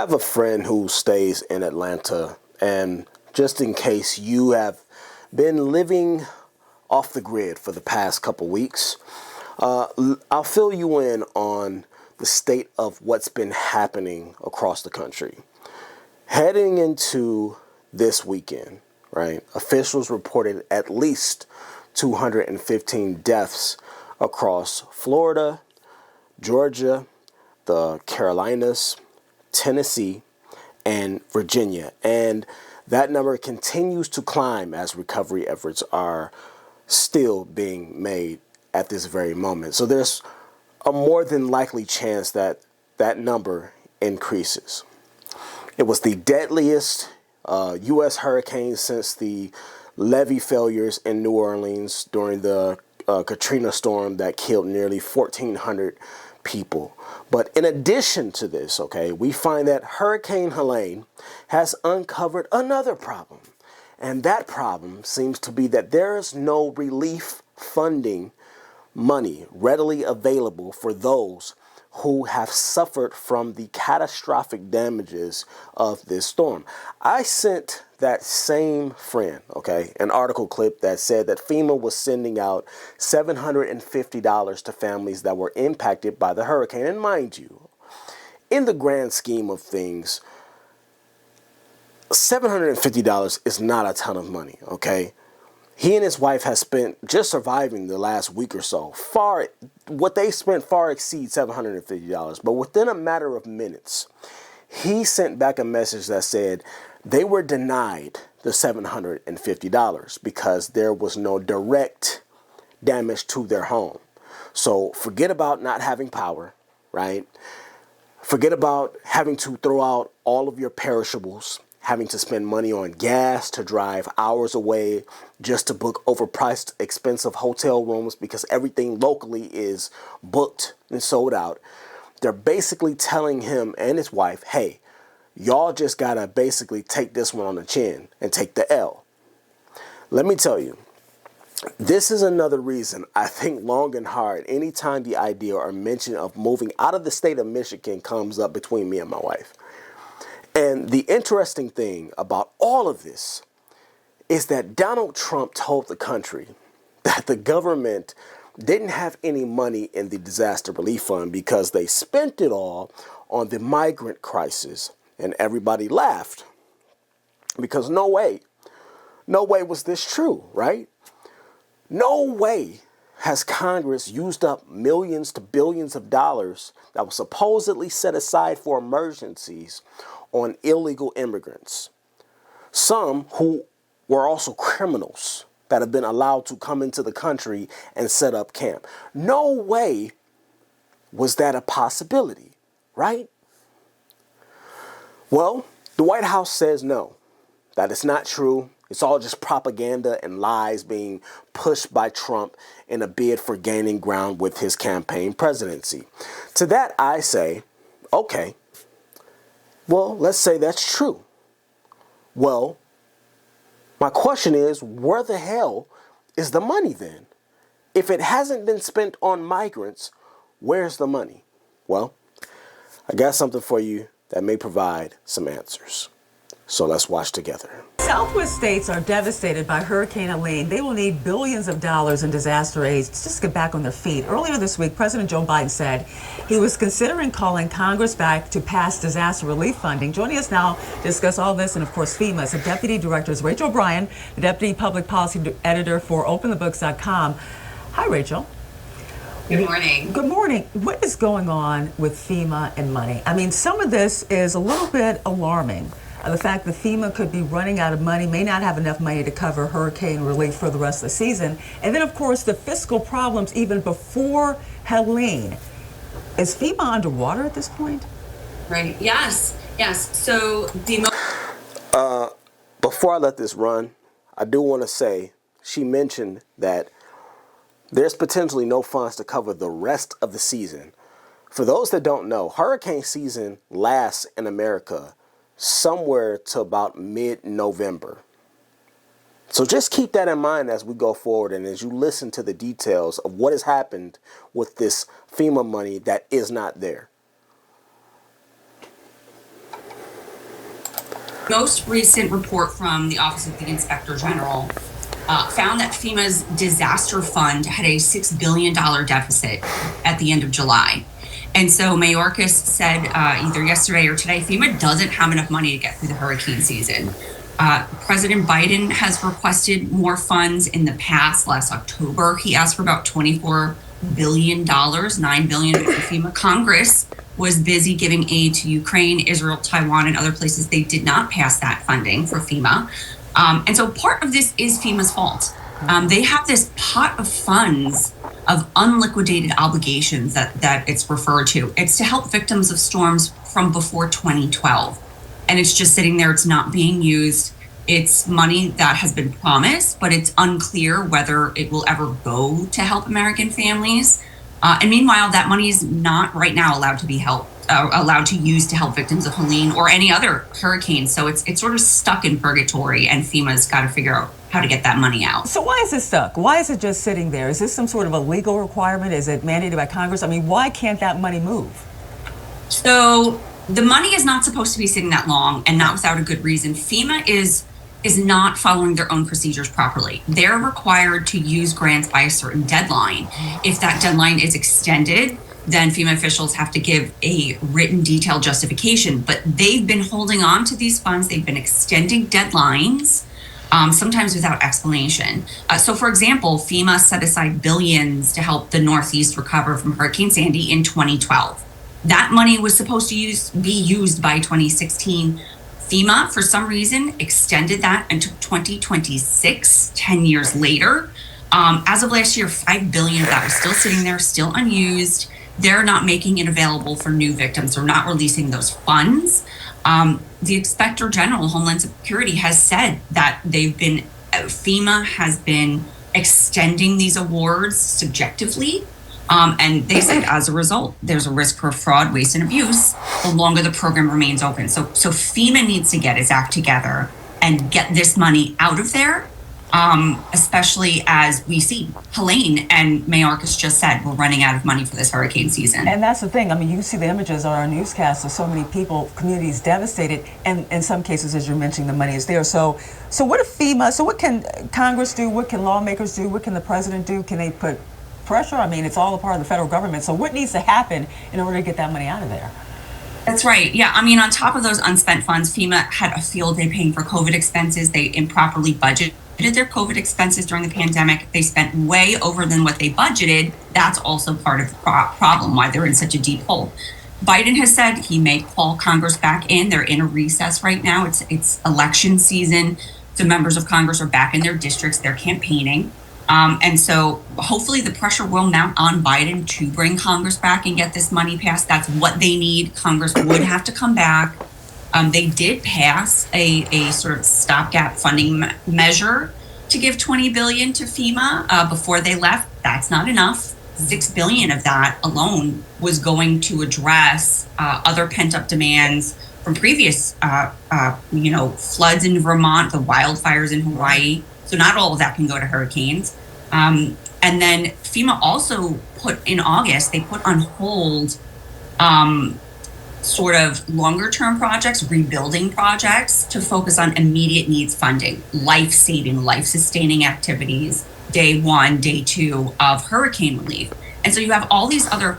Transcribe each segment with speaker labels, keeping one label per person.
Speaker 1: I have a friend who stays in Atlanta, and just in case you have been living off the grid for the past couple weeks, I'll fill you in on the state of what's been happening across the country. Heading into this weekend, right, officials reported at least 215 deaths across Florida, Georgia, the Carolinas, Tennessee, and Virginia. And that number continues to climb as recovery efforts are still being made at this very moment. So there's a more than likely chance that that number increases. It was the deadliest U.S. hurricane since the levee failures in New Orleans during the Katrina storm that killed nearly 1,400 people. But in addition to this, we find that Hurricane Helene has uncovered another problem. And that problem seems to be that there is no relief funding money readily available for those who have suffered from the catastrophic damages of this storm. I sent that same friend, an article clip that said that FEMA was sending out $750 to families that were impacted by the hurricane. And mind you, in the grand scheme of things, $750 is not a ton of money, He and his wife have spent, just surviving the last week or so, what they spent far exceeds $750. But within a matter of minutes, he sent back a message that said they were denied the $750 because there was no direct damage to their home. So forget about not having power, right? Forget about having to throw out all of your perishables, having to spend money on gas to drive hours away just to book overpriced, expensive hotel rooms because everything locally is booked and sold out. They're basically telling him and his wife, hey, y'all just gotta basically take this one on the chin and take the L. Let me tell you, this is another reason I think long and hard anytime the idea or mention of moving out of the state of Michigan comes up between me and my wife. And the interesting thing about all of this is that Donald Trump told the country that the government didn't have any money in the disaster relief fund because they spent it all on the migrant crisis. And everybody laughed because no way was this true, right? No way has Congress used up millions to billions of dollars that was supposedly set aside for emergencies on illegal immigrants, some who were also criminals that have been allowed to come into the country and set up camp. No way was that a possibility, right? Well, the White House says no, that it's not true. It's all just propaganda and lies being pushed by Trump in a bid for gaining ground with his campaign presidency. To that, I say, okay, well, let's say that's true. Well, my question is, where the hell is the money then? If it hasn't been spent on migrants, where's the money? Well, I got something for you that may provide some answers. So let's watch together.
Speaker 2: Southwest states are devastated by Hurricane Helene. They will need billions of dollars in disaster aid to just get back on their feet. Earlier this week, President Joe Biden said he was considering calling Congress back to pass disaster relief funding. Joining us now to discuss all this and, of course, FEMA is the Deputy Director, Rachel O'Brien, the Deputy Public Policy Editor for OpenTheBooks.com. Hi, Rachel.
Speaker 3: Good morning.
Speaker 2: Good morning. What is going on with FEMA and money? I mean, some of this is a little bit alarming. The fact that FEMA could be running out of money, may not have enough money to cover hurricane relief for the rest of the season. And then, of course, the fiscal problems even before Helene. Is FEMA underwater at this point?
Speaker 3: Right. Yes. So
Speaker 1: before I let this run, I do want to say she mentioned that there's potentially no funds to cover the rest of the season. For those that don't know, hurricane season lasts in America somewhere to about mid-November. So just keep that in mind as we go forward and as you listen to the details of what has happened with this FEMA money that is not there.
Speaker 3: most recent report from the Office of the Inspector General found that FEMA's disaster fund had a $6 billion deficit at the end of July. And so Mayorkas said either yesterday or today, FEMA doesn't have enough money to get through the hurricane season. President Biden has requested more funds in the past. Last October, he asked for about $24 billion, $9 billion for FEMA. Congress was busy giving aid to Ukraine, Israel, Taiwan, and other places. They did not pass that funding for FEMA. And so part of this is FEMA's fault. They have this pot of funds of unliquidated obligations that it's referred to. It's to help victims of storms from before 2012. And it's just sitting there. It's not being used. It's money that has been promised, but it's unclear whether it will ever go to help American families. And meanwhile, that money is not right now allowed to use to help victims of Helene or any other hurricane. So it's sort of stuck in purgatory, and FEMA's got to figure out how to get that money out.
Speaker 2: So why is it stuck? Why is it just sitting there? Is this some sort of a legal requirement? Is it mandated by Congress? I mean, why can't that money move?
Speaker 3: So the money is not supposed to be sitting that long, and not without a good reason. FEMA is not following their own procedures properly. They're required to use grants by a certain deadline. If that deadline is extended, then FEMA officials have to give a written detailed justification. But they've been holding on to these funds. They've been extending deadlines, sometimes without explanation. So, for example, FEMA set aside billions to help the Northeast recover from Hurricane Sandy in 2012. That money was supposed to be used by 2016. FEMA, for some reason, extended that until 2026, 10 years later. As of last year, $5 billion of that was still sitting there, still unused. They're not making it available for new victims. They're not releasing those funds. The Inspector General, Homeland Security, has said that FEMA has been extending these awards subjectively. And they said, as a result, there's a risk for fraud, waste, and abuse the longer the program remains open. So FEMA needs to get its act together and get this money out of there, especially as we see Helene and Mayorkas just said, we're running out of money for this hurricane season.
Speaker 2: And that's the thing. I mean, you see the images on our newscasts of so many people, communities devastated, and in some cases, as you're mentioning, the money is there. So what can Congress do? What can lawmakers do? What can the president do? Can they put pressure? I mean, it's all a part of the federal government. So what needs to happen in order to get that money out of there?
Speaker 3: That's right. Yeah. I mean, on top of those unspent funds, FEMA had a field day paying for COVID expenses. They improperly budgeted their COVID expenses during the pandemic. They spent way over than what they budgeted. That's also part of the problem, why they're in such a deep hole. Biden has said he may call Congress back in. They're in a recess right now. It's election season. So members of Congress are back in their districts. They're campaigning. And so hopefully the pressure will mount on Biden to bring Congress back and get this money passed. That's what they need. Congress would have to come back. They did pass a sort of stopgap funding measure to give $20 billion to FEMA before they left. That's not enough. $6 billion of that alone was going to address other pent-up demands from previous, floods in Vermont, the wildfires in Hawaii. So not all of that can go to hurricanes. And then FEMA also in August, they put on hold sort of longer term projects, rebuilding projects to focus on immediate needs funding, life-saving, life-sustaining activities, day one, day two of hurricane relief. And so you have all these other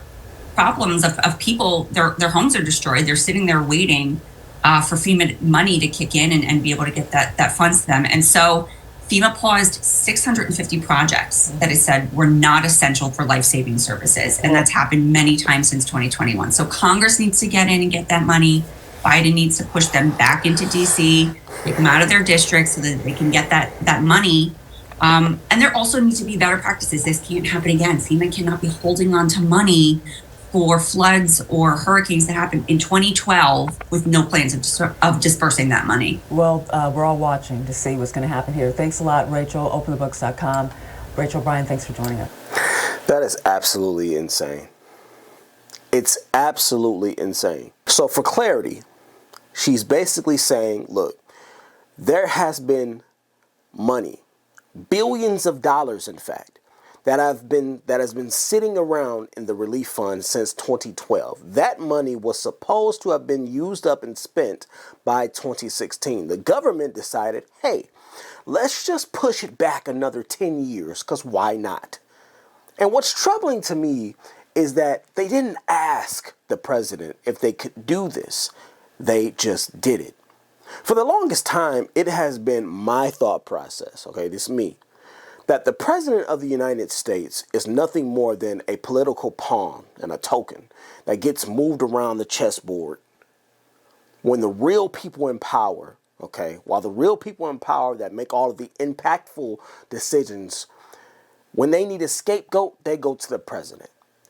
Speaker 3: problems of people, their homes are destroyed. They're sitting there waiting for FEMA money to kick in and be able to get that funds to them. And so FEMA paused 650 projects that it said were not essential for life-saving services. And that's happened many times since 2021. So Congress needs to get in and get that money. Biden needs to push them back into DC, take them out of their districts so that they can get that money. And there also needs to be better practices. This can't happen again. FEMA cannot be holding on to money for floods or hurricanes that happened in 2012 with no plans of dispersing that money.
Speaker 2: Well, we're all watching to see what's going to happen here. Thanks a lot, Rachel, openthebooks.com. Rachel Bryan, thanks for joining us.
Speaker 1: That is absolutely insane. It's absolutely insane. So for clarity, she's basically saying, look, there has been money, billions of dollars, in fact, that has been sitting around in the relief fund since 2012. That money was supposed to have been used up and spent by 2016. The government decided, hey, let's just push it back another 10 years, because why not? And what's troubling to me is that they didn't ask the president if they could do this. They just did it. For the longest time, it has been my thought process, okay, this is me, that the president of the United States is nothing more than a political pawn and a token that gets moved around the chessboard when the real people in power, okay, while the real people in power that make all of the impactful decisions, when they need a scapegoat, they go to the president.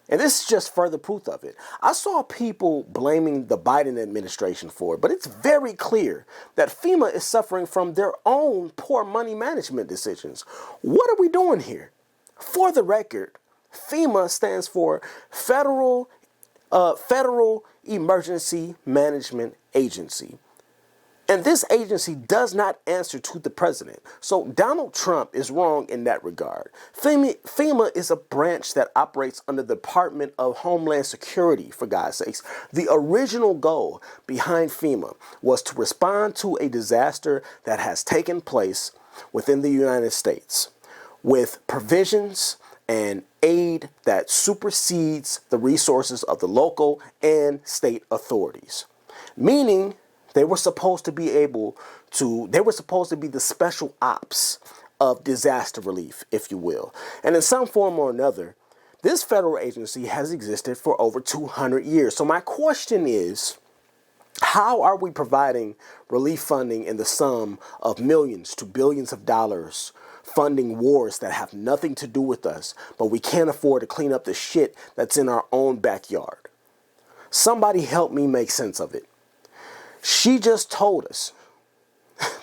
Speaker 1: And this is just further proof of it. I saw people blaming the Biden administration for it, but it's very clear that FEMA is suffering from their own poor money management decisions. What are we doing here? For the record, FEMA stands for Federal Emergency Management Agency. And this agency does not answer to the president. So Donald Trump is wrong in that regard. FEMA is a branch that operates under the Department of Homeland Security, for God's sakes. The original goal behind FEMA was to respond to a disaster that has taken place within the United States with provisions and aid that supersedes the resources of the local and state authorities. Meaning, they were supposed to be the special ops of disaster relief, if you will. And in some form or another, this federal agency has existed for over 200 years. So my question is, how are we providing relief funding in the sum of millions to billions of dollars, funding wars that have nothing to do with us, but we can't afford to clean up the shit that's in our own backyard? Somebody help me make sense of it. She just told us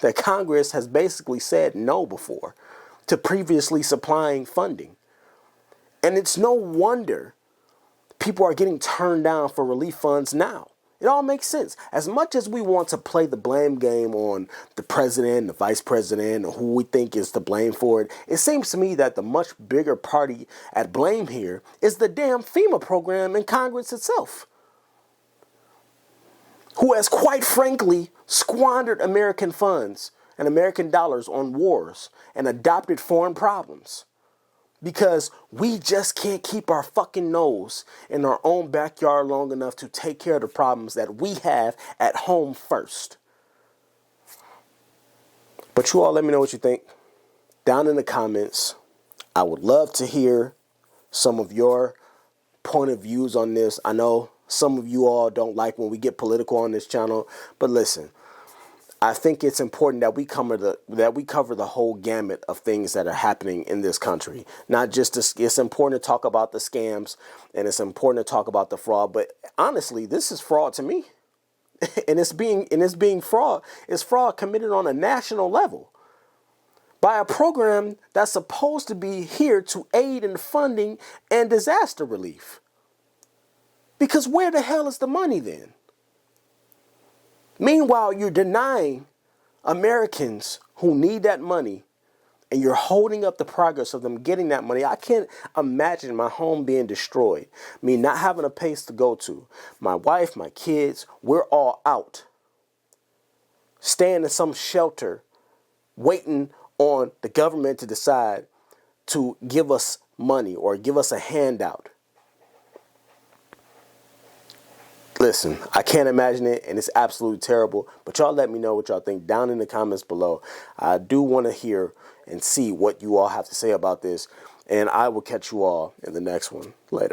Speaker 1: that Congress has basically said no before to previously supplying funding. And it's no wonder people are getting turned down for relief funds now. It all makes sense. As much as we want to play the blame game on the president, the vice president, or who we think is to blame for it, it seems to me that the much bigger party at blame here is the damn FEMA program in Congress itself, who has quite frankly squandered American funds and American dollars on wars and adopted foreign problems. Because we just can't keep our fucking nose in our own backyard long enough to take care of the problems that we have at home first. But you all let me know what you think down in the comments. I would love to hear some of your point of views on this. I know some of you all don't like when we get political on this channel, but listen, I think it's important that we cover the whole gamut of things that are happening in this country. Not just it's important to talk about the scams and it's important to talk about the fraud, but honestly, this is fraud to me. and it's being fraud. It's fraud committed on a national level by a program that's supposed to be here to aid in funding and disaster relief. Because where the hell is the money then? Meanwhile, you're denying Americans who need that money and you're holding up the progress of them getting that money. I can't imagine my home being destroyed, me not having a place to go to. My wife, my kids, we're all out, staying in some shelter, waiting on the government to decide to give us money or give us a handout. Listen, I can't imagine it, and it's absolutely terrible. But y'all let me know what y'all think down in the comments below. I do want to hear and see what you all have to say about this, and I will catch you all in the next one. Later.